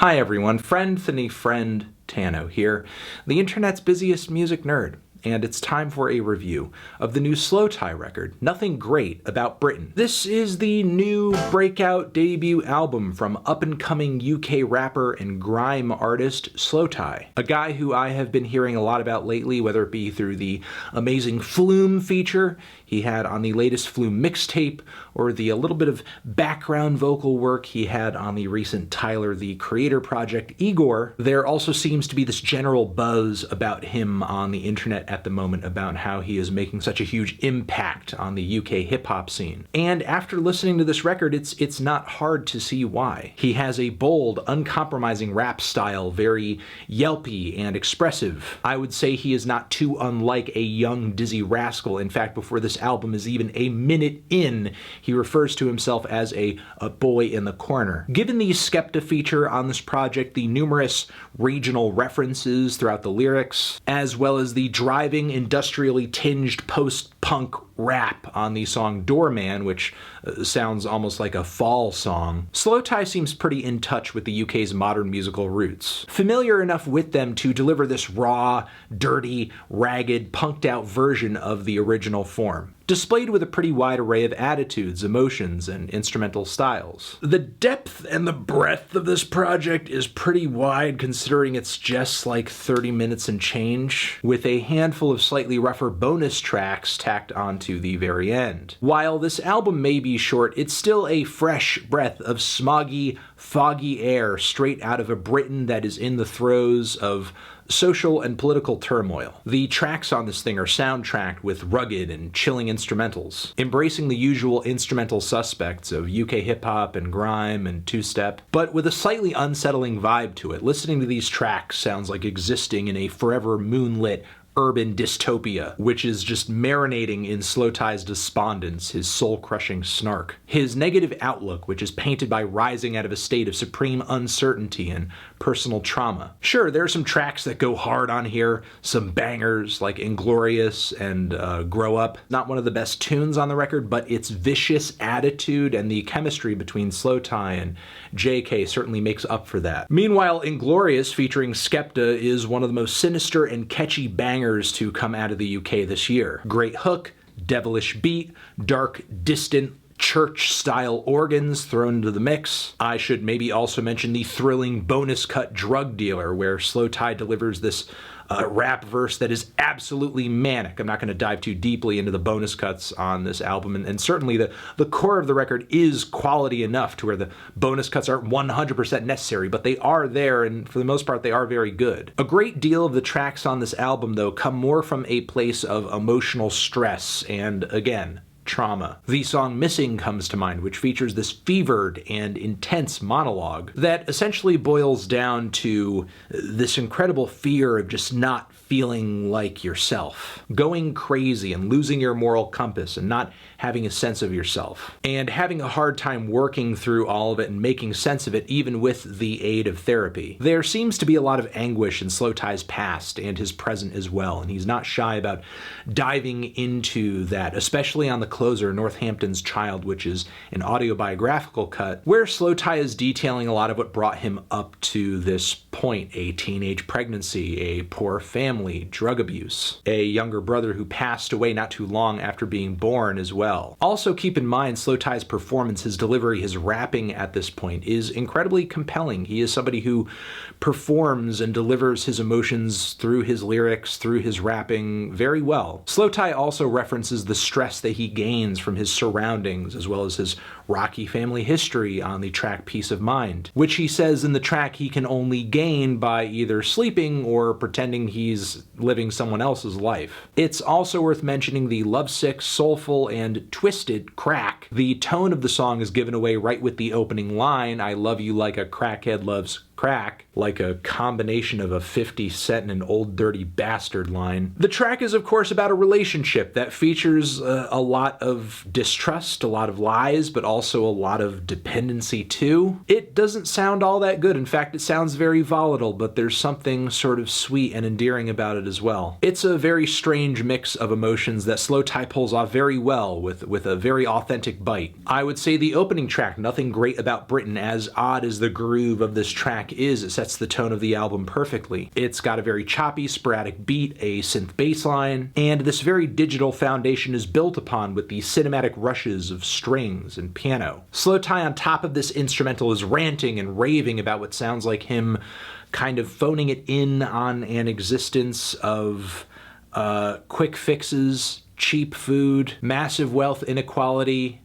Hi everyone, friend Tano here, the internet's busiest music nerd, and it's time for a review of the new SLOWTHAI record, Nothing Great About Britain. This is the new breakout debut album from up-and-coming UK rapper and grime artist SLOWTHAI, a guy who I have been hearing a lot about lately, whether it be through the amazing Flume feature he had on the latest Flume mixtape, or the a little bit of background vocal work he had on the recent Tyler, the Creator project Igor. There also seems to be this general buzz about him on the internet at the moment about how he is making such a huge impact on the UK hip-hop scene. And after listening to this record, it's not hard to see why. He has a bold, uncompromising rap style, very yelpy and expressive. I would say he is not too unlike a young Dizzy Rascal. In fact, before this album is even a minute in, he refers to himself as a boy in the corner. Given the Skepta feature on this project, the numerous regional references throughout the lyrics, as well as the driving, industrially tinged post-punk rap on the song Doorman, which sounds almost like a fall song, SLOWTHAI seems pretty in touch with the UK's modern musical roots. Familiar enough with them to deliver this raw, dirty, ragged, punked-out version of the original form, displayed with a pretty wide array of attitudes, emotions, and instrumental styles. The depth and the breadth of this project is pretty wide considering it's just like 30 minutes and change, with a handful of slightly rougher bonus tracks tacked onto the very end. While this album may be short, it's still a fresh breath of smoggy, foggy air straight out of a Britain that is in the throes of social and political turmoil. The tracks on this thing are soundtracked with rugged and chilling instrumentals, embracing the usual instrumental suspects of UK hip-hop and grime and two-step, but with a slightly unsettling vibe to it. Listening to these tracks sounds like existing in a forever moonlit urban dystopia, which is just marinating in SLOWTHAI's despondence, his soul-crushing snark. His negative outlook, which is painted by rising out of a state of supreme uncertainty and personal trauma. Sure, there are some tracks that go hard on here, some bangers like Inglorious and Grow Up. Not one of the best tunes on the record, but its vicious attitude and the chemistry between SLOWTHAI and JK certainly makes up for that. Meanwhile, Inglorious, featuring Skepta, is one of the most sinister and catchy bangers to come out of the UK this year. Great hook, devilish beat, dark, distant, church-style organs thrown into the mix. I should maybe also mention the thrilling bonus cut Drug Dealer, where SLOWTHAI delivers this rap verse that is absolutely manic. I'm not going to dive too deeply into the bonus cuts on this album, and certainly the core of the record is quality enough to where the bonus cuts aren't 100% necessary, but they are there, and for the most part they are very good. A great deal of the tracks on this album, though, come more from a place of emotional stress and, again, trauma. The song Missing comes to mind, which features this fevered and intense monologue that essentially boils down to this incredible fear of just not feeling like yourself, going crazy and losing your moral compass and not having a sense of yourself, and having a hard time working through all of it and making sense of it even with the aid of therapy. There seems to be a lot of anguish in SLOWTHAI's past and his present as well, and he's not shy about diving into that, especially on the closer, Northampton'S Child, which is an autobiographical cut, where SLOWTHAI is detailing a lot of what brought him up to this point: a teenage pregnancy, a poor family, drug abuse, a younger brother who passed away not too long after being born as well. Also keep in mind SLOWTHAI's performance, his delivery, his rapping at this point is incredibly compelling. He is somebody who performs and delivers his emotions through his lyrics, through his rapping very well. SLOWTHAI also references the stress that he gains from his surroundings, as well as his rocky family history on the track Peace of Mind, which he says in the track he can only gain by either sleeping or pretending he's living someone else's life. It's also worth mentioning the lovesick, soulful, and twisted crack. The tone of the song is given away right with the opening line, "I love you like a crackhead loves crack," like a combination of a 50 Cent and an Old Dirty Bastard line. The track is, of course, about a relationship that features a lot of distrust, a lot of lies, but also a lot of dependency too. It doesn't sound all that good. In fact, it sounds very volatile, but there's something sort of sweet and endearing about it as well. It's a very strange mix of emotions that SLOWTHAI pulls off very well with a very authentic bite. I would say the opening track, Nothing Great About Britain, as odd as the groove of this track is, it sets the tone of the album perfectly. It's got a very choppy, sporadic beat, a synth bass line, and this very digital foundation is built upon with the cinematic rushes of strings and piano. SLOWTHAI on top of this instrumental is ranting and raving about what sounds like him kind of phoning it in on an existence of quick fixes, cheap food, massive wealth inequality,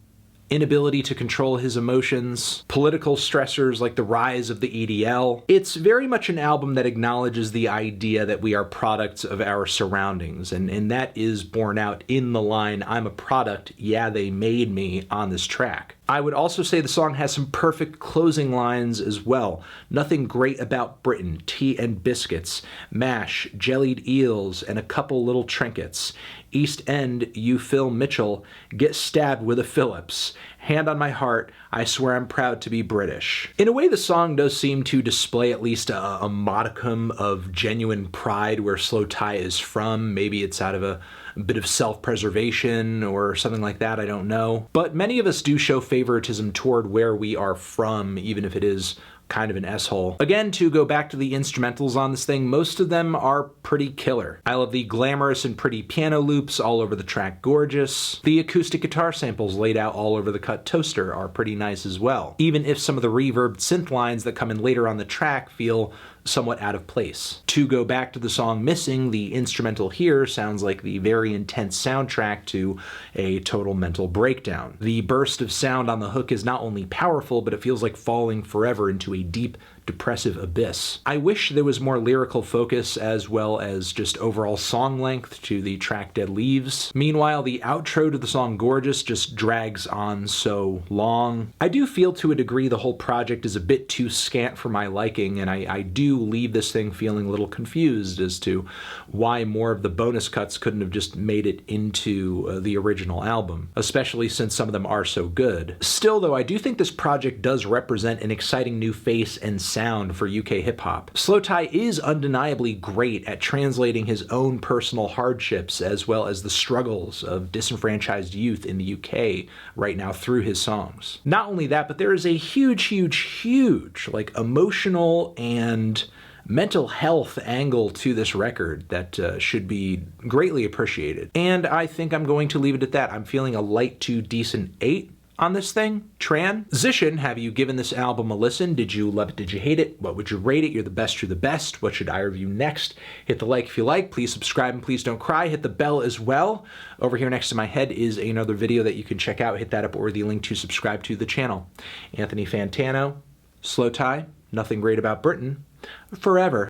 inability to control his emotions, political stressors like the rise of the EDL. It's very much an album that acknowledges the idea that we are products of our surroundings, and that is borne out in the line, "I'm a product, yeah, they made me," on this track. I would also say the song has some perfect closing lines as well. "Nothing great about Britain, tea and biscuits, mash, jellied eels, and a couple little trinkets. East End, you Phil Mitchell, get stabbed with a Phillips. Hand on my heart, I swear I'm proud to be British." In a way, the song does seem to display at least a modicum of genuine pride where SLOWTHAI is from. Maybe it's out of a bit of self-preservation or something like that, I don't know. But many of us do show favoritism toward where we are from, even if it is kind of an S-hole. Again, to go back to the instrumentals on this thing, most of them are pretty killer. I love the glamorous and pretty piano loops all over the track Gorgeous. The acoustic guitar samples laid out all over the cut Toaster are pretty nice as well, even if some of the reverbed synth lines that come in later on the track feel somewhat out of place. To go back to the song Missing, the instrumental here sounds like the very intense soundtrack to a total mental breakdown. The burst of sound on the hook is not only powerful, but it feels like falling forever into a deep, depressive abyss. I wish there was more lyrical focus as well as just overall song length to the track Dead Leaves. Meanwhile, the outro to the song Gorgeous just drags on so long. I do feel to a degree the whole project is a bit too scant for my liking, and I do leave this thing feeling a little confused as to why more of the bonus cuts couldn't have just made it into the original album, especially since some of them are so good. Still though, I do think this project does represent an exciting new face and sound for UK hip-hop. SLOWTHAI is undeniably great at translating his own personal hardships as well as the struggles of disenfranchised youth in the UK right now through his songs. Not only that, but there is a huge like emotional and mental health angle to this record that should be greatly appreciated. And I think I'm going to leave it at that. I'm feeling a light to decent 8 on this thing. Transition, have you given this album a listen? Did you love it? Did you hate it? What would you rate it? You're the best, you're the best. What should I review next? Hit the like if you like. Please subscribe and please don't cry. Hit the bell as well. Over here next to my head is another video that you can check out. Hit that up or the link to subscribe to the channel. Anthony Fantano, SLOWTHAI, Nothing Great About Britain, forever.